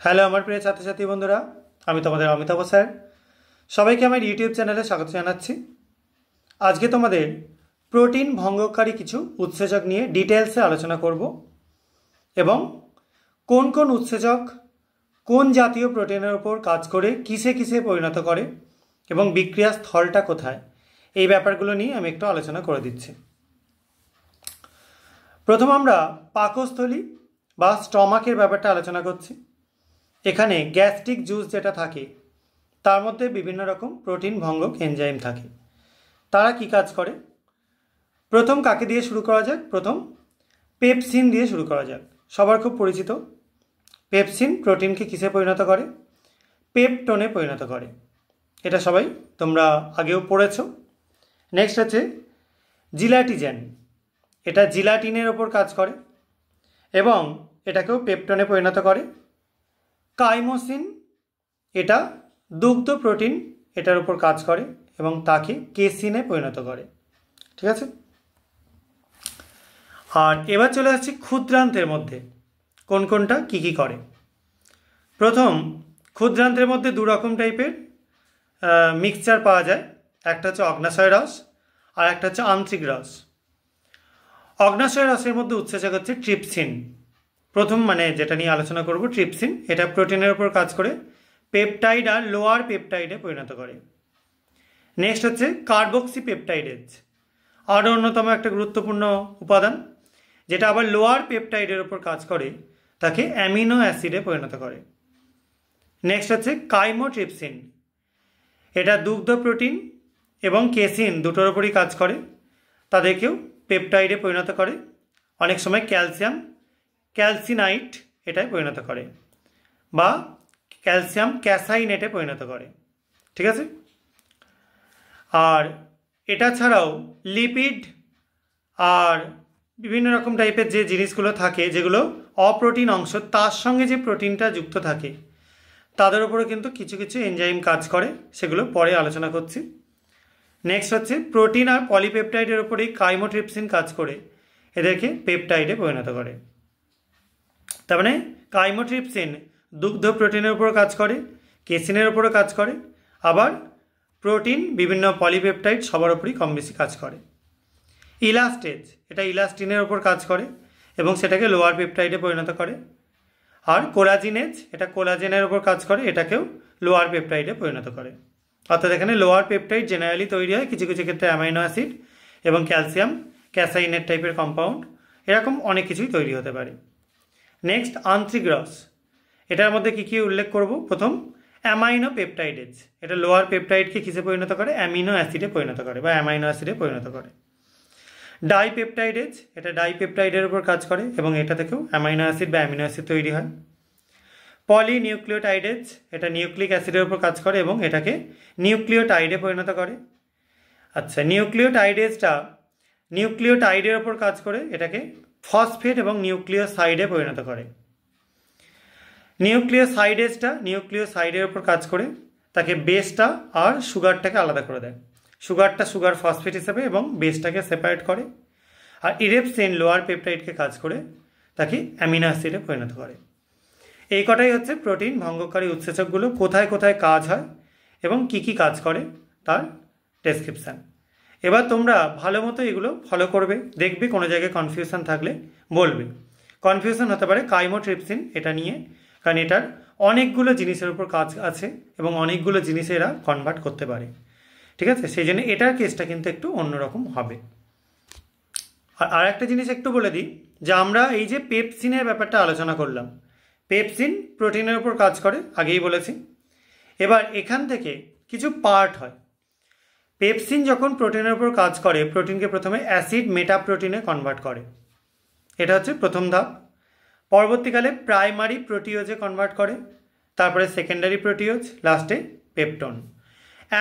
Hello আমার প্রিয় ছাত্রছাত্রী বন্ধুরা, আমি তোমাদের অমিতাভ স্যার। সবাইকে আমার ইউটিউব চ্যানেলে স্বাগত জানাচ্ছি। আজকে তোমাদের প্রোটিন ভঙ্গকারী কিছু উৎসেচক নিয়ে ডিটেলসে আলোচনা করব এবং কোন কোন উৎসেচক কোন জাতীয় প্রোটিনের ওপর কাজ করে কিসে কিসে পরিণত করে এবং বিক্রিয়া স্থলটা কোথায়, এই ব্যাপারগুলো নিয়ে আমি একটু আলোচনা করে দিচ্ছি। প্রথম আমরা পাকস্থলী বা স্টমাকের ব্যাপারটা আলোচনা করছি। এখানে গ্যাস্ট্রিক জুস যেটা থাকে তার মধ্যে বিভিন্ন রকম প্রোটিন ভঙ্গক এনজাইম থাকে। তারা কি কাজ করে? প্রথম কাকে দিয়ে শুরু করা যাক? প্রথম পেপসিন দিয়ে শুরু করা যাক। সবার খুব পরিচিত পেপসিন প্রোটিনকে কিসে পরিণত করে? পেপটোনে পরিণত করে। এটা সবাই তোমরা আগেও পড়েছো। নেক্সট হচ্ছে জিলাটিজেন। এটা জিলাটিনের ওপর কাজ করে এবং এটাকেও পেপটোনে পরিণত করে। কাইমোসিন, এটা দুগ্ধ প্রোটিন, এটার উপর কাজ করে এবং তাকে কেসিনে পরিণত করে। ঠিক আছে। আর এবার চলে আসছি ক্ষুদ্রান্তের মধ্যে কোন কোনটা কি কি করে। প্রথম ক্ষুদ্রান্তের মধ্যে দু রকম টাইপের মিক্সচার পাওয়া যায়। একটা হচ্ছে অগ্নাশয় রস আর একটা হচ্ছে আন্ত্রিক রস। অগ্নাশয় রসের মধ্যে উৎসেচক হচ্ছে ট্রিপসিন। প্রথম যেটা নিয়ে আলোচনা করব ট্রিপসিন, এটা প্রোটিনের উপর কাজ করে পেপটাইড আর লোয়ার পেপটাইডে পরিণত করে। নেক্সট হচ্ছে কার্বক্সি পেপটাইডেজ, আরও অন্যতম একটা গুরুত্বপূর্ণ উপাদান, যেটা আবার লোয়ার পেপটাইডের উপর কাজ করে, তাকে অ্যামিনো অ্যাসিডে পরিণত করে। নেক্সট হচ্ছে কাইমোট্রিপসিন, এটা দুগ্ধ প্রোটিন এবং কেসিন দুটোর উপরই কাজ করে, তাদেরকেও পেপটাইডে পরিণত করে। অনেক সময় ক্যালসিনাইট এটায় পরিণত করে বা ক্যালসিয়াম ক্যাসাইনেটে পরিণত করে। ঠিক আছে। আর এটা ছাড়াও লিপিড আর বিভিন্ন রকম টাইপের যে জিনিসগুলো থাকে, যেগুলো অপ্রোটিন অংশ, তার সঙ্গে যে প্রোটিনটা যুক্ত থাকে, তাদের উপরে কিন্তু কিছু কিছু এনজাইম কাজ করে, সেগুলো পরে আলোচনা করছি। নেক্সট হচ্ছে প্রোটিন আর পলিপেপটাইডের উপরেই কাইমোট্রিপসিন কাজ করে এদেরকে পেপটাইডে পরিণত করে। তার মানে কাইমোট্রিপসিন দুগ্ধ প্রোটিনের উপর কাজ করে, কেসিনের উপরও কাজ করে, আবার প্রোটিন বিভিন্ন পলিপেপটাইড সবার উপরই কম বেশি কাজ করে। ইলাস্টেজ, এটা ইলাস্টিনের উপর কাজ করে এবং সেটাকে লোয়ার পেপটাইডে পরিণত করে। আর কোলাজিনেজ, এটা কোলাজেনের উপর কাজ করে, এটাকেও লোয়ার পেপটাইডে পরিণত করে। অর্থাৎ এখানে লোয়ার পেপটাইড জেনারেলি তৈরি হয় কিছু কিছু ক্ষেত্রে অ্যামাইনো অ্যাসিড এবং ক্যালসিয়াম ক্যাসাইনেট টাইপের কম্পাউন্ড, এরকম অনেক কিছুই তৈরি হতে পারে। নেক্সট আন্ত্রিক রস, এটার মধ্যে কী কী উল্লেখ করব? প্রথম অ্যামাইনো পেপটাইডেজ, এটা লোয়ার পেপটাইডকে কিসে পরিণত করে? অ্যামিনো অ্যাসিডে পরিণত করে বা অ্যামাইনো অ্যাসিডে পরিণত করে। ডাইপেপটাইডেজ, এটা ডাইপেপটাইডের উপর কাজ করে এবং এটা থেকেও অ্যামাইনো অ্যাসিড বা অ্যামিনো অ্যাসিড তৈরি হয়। পলিনিউক্লিওটাইডেজ, এটা নিউক্লিক অ্যাসিডের উপর কাজ করে এবং এটাকে নিউক্লিওটাইডে পরিণত করে। আচ্ছা, নিউক্লিওটাইডেজটা নিউক্লিওটাইডের ওপর কাজ করে, এটাকে ফসফেট এবং নিউক্লিওসাইডে পরিণত করে। নিউক্লিওসাইডেজটা নিউক্লিওসাইডের ওপর কাজ করে, তাকে বেসটা আর সুগারটাকে আলাদা করে দেয়। সুগারটা সুগার ফসফেট হিসেবে এবং বেসটাকে সেপারেট করে। আর ইরেপসিন লোয়ার পেপটাইডকে কাজ করে, তাকে অ্যামিনো অ্যাসিডে পরিণত করে। এই কটাই হচ্ছে প্রোটিন ভঙ্গকারী উৎসেচকগুলো, কোথায় কোথায় কাজ হয় এবং কি কি কাজ করে তার ডেসক্রিপশান। এবার তোমরা ভালো মতো এগুলো ফলো করবে, দেখবে কোনো জায়গায় কনফিউশন থাকলে বলবে। কনফিউশন হতে পারে কাইমোট্রিপসিন এটা নিয়ে, কারণ এটার অনেকগুলো জিনিসের উপর কাজ আছে এবং অনেকগুলো জিনিসে এরা কনভার্ট করতে পারে। ঠিক আছে, সেই জন্য এটার কেসটা কিন্তু একটু অন্যরকম হবে। আর একটা জিনিস একটু বলে দিই, যে আমরা এই যে পেপসিনের ব্যাপারটা আলোচনা করলাম, পেপসিন প্রোটিনের উপর কাজ করে, আগেই বলেছি। এবার এখান থেকে কিছু পার্ট হয়। পেপসিন যখন প্রোটিনের উপর কাজ করে, প্রোটিনকে প্রথমে অ্যাসিড মেটাপ্রোটিনে কনভার্ট করে, এটা হচ্ছে প্রথম ধাপ। পরবর্তীকালে প্রাইমারি প্রোটিওজে কনভার্ট করে, তারপরে সেকেন্ডারি প্রোটিওজ, লাস্টে পেপটোন।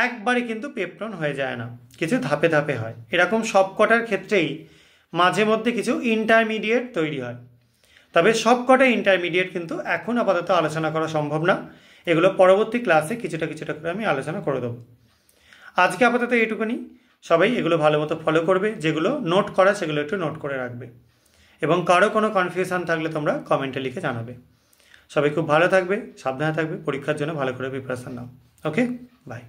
একবারে কিন্তু পেপটোন হয়ে যায় না, কিছু ধাপে ধাপে হয়। এরকম সব কটার ক্ষেত্রেই মাঝে মধ্যে কিছু ইন্টারমিডিয়েট তৈরি হয়, তবে সব কটা ইন্টারমিডিয়েট কিন্তু এখন আপাতত আলোচনা করা সম্ভব না। এগুলো পরবর্তী ক্লাসে কিছুটা কিছুটা করে আমি আলোচনা করে দেবো। আজকে আপাতত এইটুকুনি। সবাই এগুলো ভালো মতো ফলো করবে, যেগুলো নোট করা সেগুলো একটু নোট করে রাখবে এবং কারো কোনো কনফিউশন থাকলে তোমরা কমেন্টে লিখে জানাবে। সবাই খুব ভালো থাকবে, সাবধানে থাকবে, পরীক্ষার জন্য ভালো করে প্রিপারেশন নাও। Okay, by.